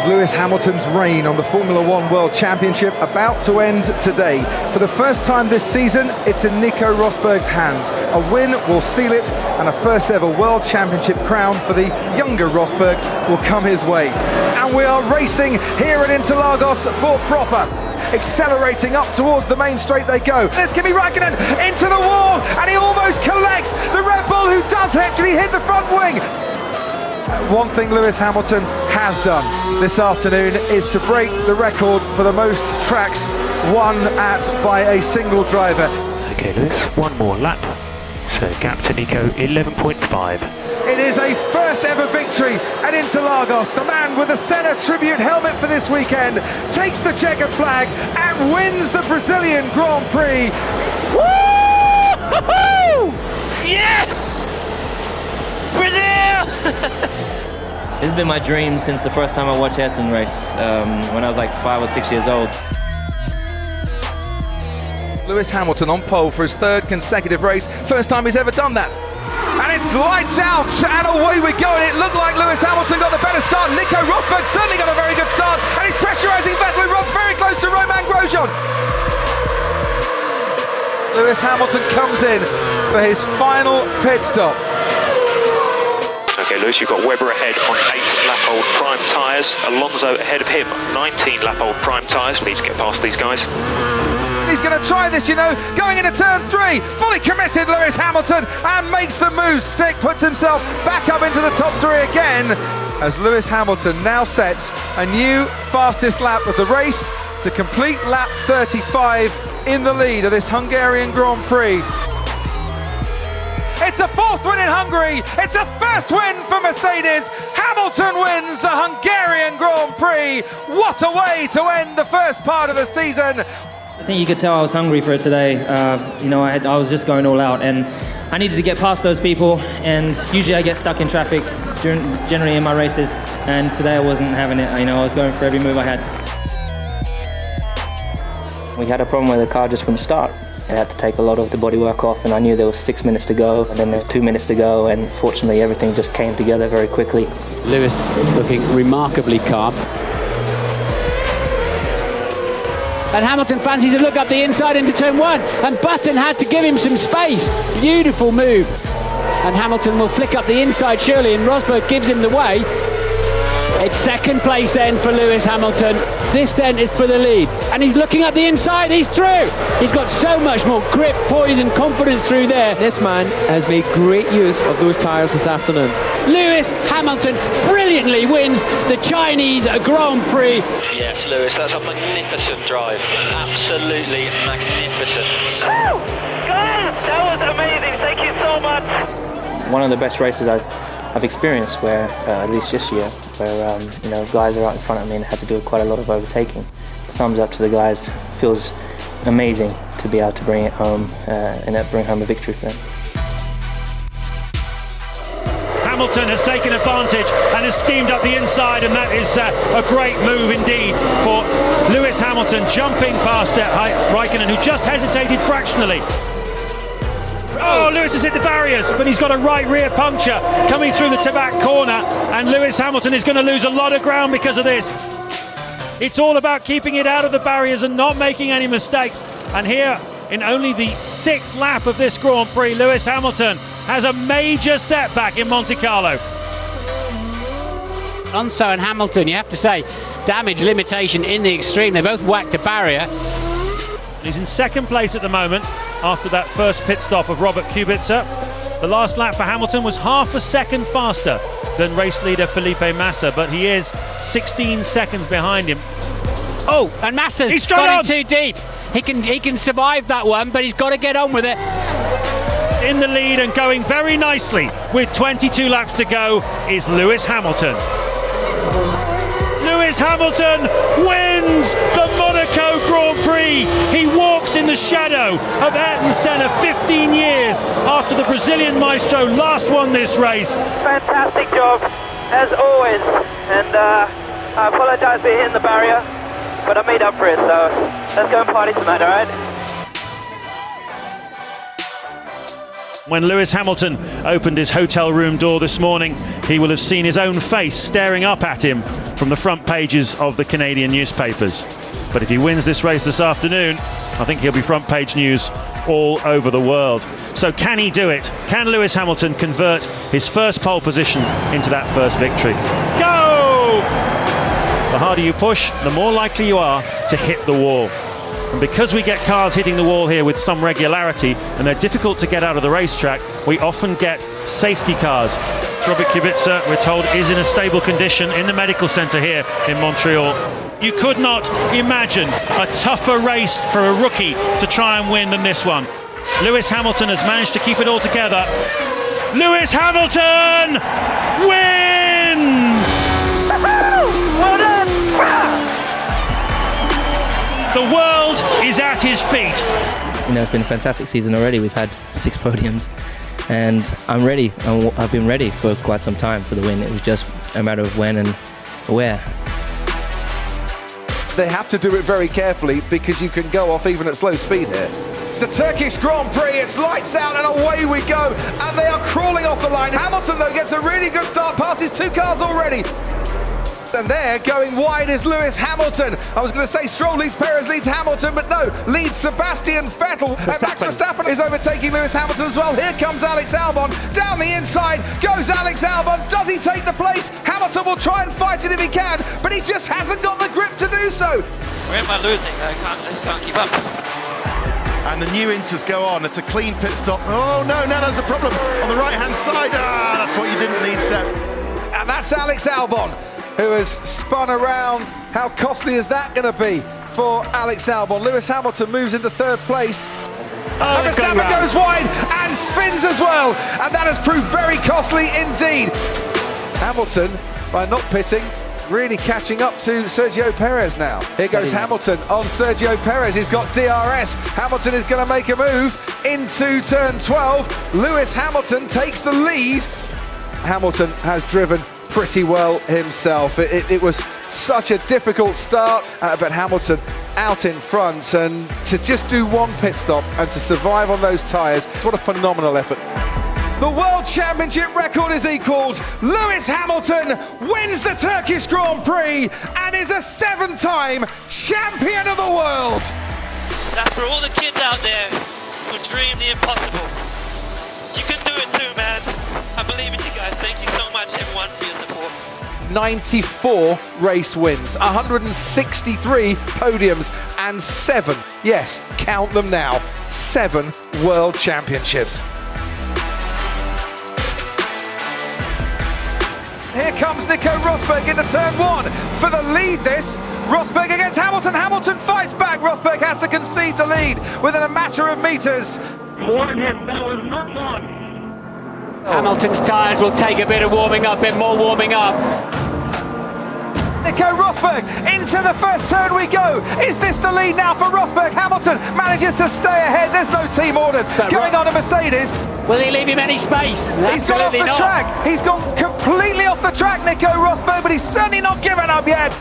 Is Lewis Hamilton's reign on the Formula One World Championship about to end today? For the first time this season, it's in Nico Rosberg's hands. A win will seal it, and a first ever World Championship crown for the younger Rosberg will come his way. And we are racing here at Interlagos for proper. Accelerating up towards the main straight they go. There's Kimi Räikkönen into the wall, and he almost collects the Red Bull, who does actually hit the front wing. One thing Lewis Hamilton has done this afternoon is to break the record for the most tracks won at by a single driver. Okay, Lewis, one more lap. So gap to Nico, 11.5. It is a first ever victory at Interlagos. The man with the Senna tribute helmet for this weekend takes the checkered flag and wins the Brazilian Grand Prix. Woo! Yes! Brazil! This has been my dream since the first time I watched Ayrton race, when I was like 5 or 6 years old. Lewis Hamilton on pole for his third consecutive race. First time he's ever done that. And it's lights out, and away we go. And it looked like Lewis Hamilton got the better start. Nico Rosberg certainly got a very good start, and he's pressurising Vettel, who runs very close to Romain Grosjean. Lewis Hamilton comes in for his final pit stop. Okay, Lewis, you've got Webber ahead on 8-lap-old prime tyres. Alonso ahead of him, 19-lap-old prime tyres. Please get past these guys. He's going to try this, you know, going into turn 3. Fully committed, Lewis Hamilton, and makes the move stick, puts himself back up into the top 3 again, as Lewis Hamilton now sets a new fastest lap of the race to complete lap 35 in the lead of this Hungarian Grand Prix. It's a 4th win in Hungary. It's a first win for Mercedes. Hamilton wins the Hungarian Grand Prix. What a way to end the first part of the season. I think you could tell I was hungry for it today. I was just going all out, and I needed to get past those people, and usually I get stuck in traffic generally in my races, and today I wasn't having it. I was going for every move I had. We had a problem where the car just wouldn't start. I had to take a lot of the bodywork off, and I knew there was 6 minutes to go, and then there's 2 minutes to go, and fortunately everything just came together very quickly. Lewis looking remarkably calm. And Hamilton fancies a look up the inside into turn 1, and Button had to give him some space. Beautiful move. And Hamilton will flick up the inside surely, and Rosberg gives him the way. It's second place then for Lewis Hamilton. This then is for the lead. And he's looking up the inside, he's through! He's got so much more grip, poise and confidence through there. This man has made great use of those tyres this afternoon. Lewis Hamilton brilliantly wins the Chinese Grand Prix. Yes, Lewis, that's a magnificent drive. Absolutely magnificent. Oh, God, that was amazing. Thank you so much. One of the best races I've experienced, where at least this year, where guys are out in front of me and had to do quite a lot of overtaking. Thumbs up to the guys. Feels amazing to be able to bring it home and bring home a victory for them. Hamilton has taken advantage and has steamed up the inside, and that is a great move indeed for Lewis Hamilton, jumping past Räikkönen, who just hesitated fractionally. Oh, Lewis has hit the barriers, but he's got a right rear puncture coming through the back corner, and Lewis Hamilton is going to lose a lot of ground because of this. It's all about keeping it out of the barriers and not making any mistakes. And here, in only the 6th lap of this Grand Prix, Lewis Hamilton has a major setback in Monte Carlo. Alonso and Hamilton, you have to say, damage limitation in the extreme. They both whacked the barrier. He's in second place at the moment after that first pit stop of Robert Kubica. The last lap for Hamilton was half a second faster than race leader Felipe Massa, but he is 16 seconds behind him. Oh, and Massa's got in too deep. He can survive that one, but he's got to get on with it. In the lead and going very nicely with 22 laps to go is Lewis Hamilton. Lewis Hamilton wins the Monaco Grand Prix. He walks in the shadow of Ayrton Senna 15 years after the Brazilian maestro last won this race. Fantastic job, as always. And I apologise for hitting the barrier, but I made up for it, so let's go and party tonight, alright? When Lewis Hamilton opened his hotel room door this morning, he will have seen his own face staring up at him from the front pages of the Canadian newspapers. But if he wins this race this afternoon, I think he'll be front page news all over the world. So can he do it? Can Lewis Hamilton convert his first pole position into that first victory? Go! The harder you push, the more likely you are to hit the wall. And because we get cars hitting the wall here with some regularity, and they're difficult to get out of the racetrack, we often get safety cars. Robert Kubica, we're told, is in a stable condition in the medical centre here in Montreal. You could not imagine a tougher race for a rookie to try and win than this one. Lewis Hamilton has managed to keep it all together. Lewis Hamilton wins! Well done! The world is at his feet. You know, it's been a fantastic season already. We've had 6 podiums, and I'm ready. I've been ready for quite some time for the win. It was just a matter of when and where. They have to do it very carefully because you can go off even at slow speed here. It's the Turkish Grand Prix, it's lights out and away we go, and they are crawling off the line. Hamilton though gets a really good start, passes 2 cars already. And there, going wide is Lewis Hamilton. I was going to say Stroll leads Perez, leads Hamilton, but no, leads Sebastian Vettel. And Max Verstappen is overtaking Lewis Hamilton as well. Here comes Alex Albon. Down the inside goes Alex Albon. Does he take the place? Hamilton will try and fight it if he can, but he just hasn't got the grip to do so. Where am I losing? I just can't keep up. And the new Inters go on. It's a clean pit stop. Oh, no, there's a problem on the right-hand side. That's what you didn't need, Seb. And that's Alex Albon, who has spun around. How costly is that going to be for Alex Albon? Lewis Hamilton moves into 3rd place. And Verstappen goes wide and spins as well. And that has proved very costly indeed. Hamilton, by not pitting, really catching up to Sergio Perez now. Here goes Hamilton on Sergio Perez. He's got DRS. Hamilton is going to make a move into turn 12. Lewis Hamilton takes the lead. Hamilton has driven pretty well himself. It was such a difficult start, but Hamilton out in front, and to just do 1 pit stop and to survive on those tyres, what a phenomenal effort. The World Championship record is equalled. Lewis Hamilton wins the Turkish Grand Prix and is a 7-time champion of the world. That's for all the kids out there who dream the impossible. You can do it too, man. I believe in you guys. Thank you so much, everyone, for your support. 94 race wins, 163 podiums, and 7, yes, count them now, 7 World Championships. Here comes Nico Rosberg into turn 1 for the lead this. Rosberg against Hamilton. Hamilton fights back. Rosberg has to concede the lead within a matter of meters. Hamilton's tyres will take a bit of warming up, a bit more warming up. Nico Rosberg into the first turn we go. Is this the lead now for Rosberg? Hamilton manages to stay ahead. There's no team orders going on a Mercedes. Will he leave him any space? He's gone off the track. He's gone completely off the track, Nico Rosberg, but he's certainly not given up yet.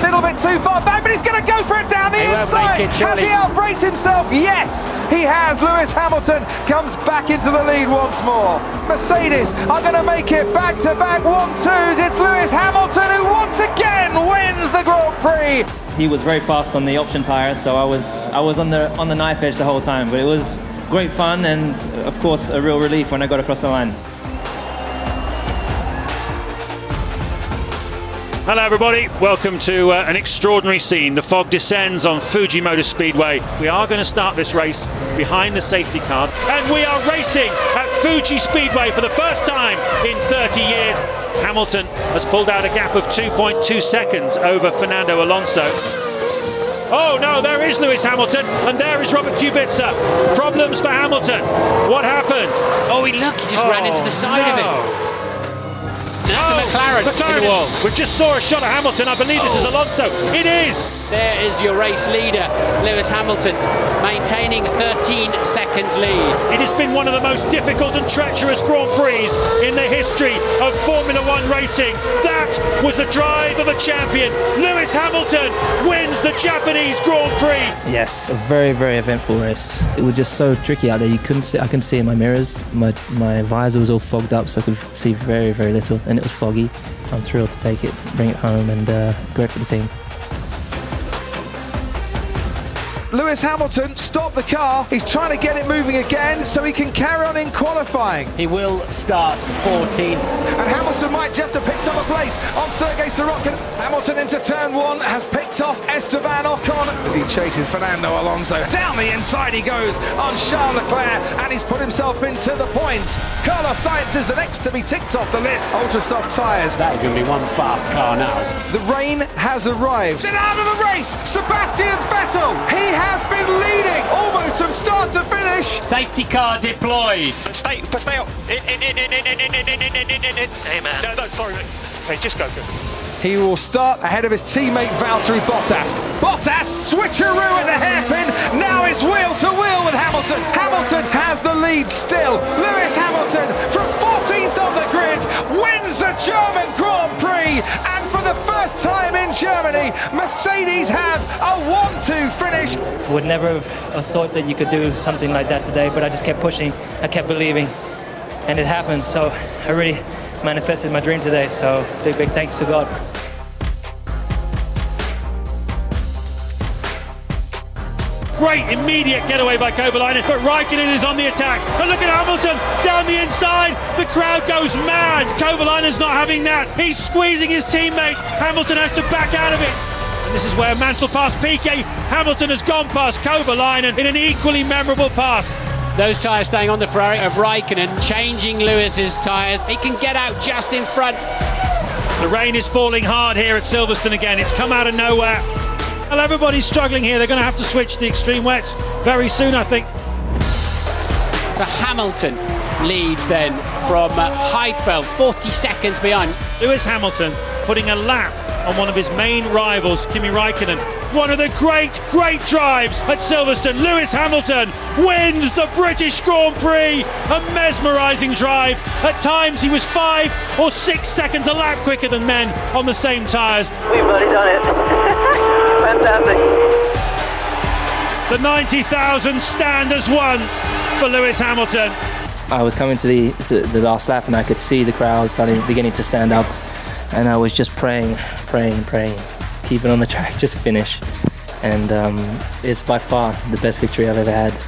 Little bit too far back, but he's going to go for it down the inside. Has he outbraked himself? Yes, he has. Lewis Hamilton comes back into the lead once more. Mercedes are going to make it back-to-back 1-2s. It's Lewis Hamilton who once again wins the Grand Prix. He was very fast on the option tyres, so I was on the knife edge the whole time, but it was great fun and, of course, a real relief when I got across the line. Hello everybody, welcome to an extraordinary scene. The fog descends on Fuji Motor Speedway. We are going to start this race behind the safety car, and we are racing at Fuji Speedway for the first time in 30 years. Hamilton has pulled out a gap of 2.2 seconds over Fernando Alonso. Oh no, there is Lewis Hamilton, and there is Robert Kubica. Problems for Hamilton. What happened? Oh, he just ran into the side of it. That's a McLaren. McLaren in the wall. We just saw a shot of Hamilton. I believe this is Alonso. It is. There is your race leader, Lewis Hamilton, maintaining 13 seconds lead. It has been one of the most difficult and treacherous Grand Prix in the history of Formula One racing. That was the drive of a champion. Lewis Hamilton wins the Japanese Grand Prix. Yes, a very, very eventful race. It was just so tricky out there. I couldn't see in my mirrors. My visor was all fogged up, so I could see very, very little, and it was foggy. I'm thrilled to take it, bring it home, and great for the team. Lewis Hamilton stopped the car. He's trying to get it moving again so he can carry on in qualifying. He will start 14. And Hamilton might just have picked up a place on Sergei Sorokin. Hamilton into turn one, has picked off Esteban Ocon as he chases Fernando Alonso. Down the inside he goes on Charles Leclerc, and he's put himself into the points. Carlos Sainz is the next to be ticked off the list. Ultra soft tyres. That is going to be one fast car now. The rain has arrived. Then out of the race, Sebastian Vettel. He has been leading almost from start to finish. Safety car deployed. Stay up. Hey, man. No, sorry, mate. Hey, just go. He will start ahead of his teammate Valtteri Bottas. Bottas switcheroo at the hairpin. Now it's wheel to wheel with Hamilton. Hamilton has the lead still. Lewis Hamilton from 14th on the grid wins the German Grand Prix. And for the first time in Germany, Mercedes have a 1-2 finish. Would never have thought that you could do something like that today, but I just kept pushing. I kept believing, and it happened. So I really manifested my dream today. So big thanks to God. Great immediate getaway by Kovalainen, but Raikkonen is on the attack. And look at Hamilton down the inside. The crowd goes mad. Kovalainen's not having that. He's squeezing his teammate. Hamilton has to back out of it. And this is where Mansell passed Piquet. Hamilton has gone past Kovalainen in an equally memorable pass. Those tyres staying on the Ferrari of Raikkonen, changing Lewis's tyres. He can get out just in front. The rain is falling hard here at Silverstone again. It's come out of nowhere. Well, everybody's struggling here. They're going to have to switch to the extreme wets very soon, I think. So Hamilton leads then from Heidfeld, 40 seconds behind. Lewis Hamilton putting a lap on one of his main rivals, Kimi Raikkonen. One of the great drives at Silverstone. Lewis Hamilton wins the British Grand Prix. A mesmerising drive. At times he was 5 or 6 seconds a lap quicker than men on the same tyres. We've already done it. Fantastic. The 90,000 stand as one for Lewis Hamilton. I was coming to the last lap, and I could see the crowd beginning to stand up, and I was just praying, keep it on the track, just finish. And it's by far the best victory I've ever had.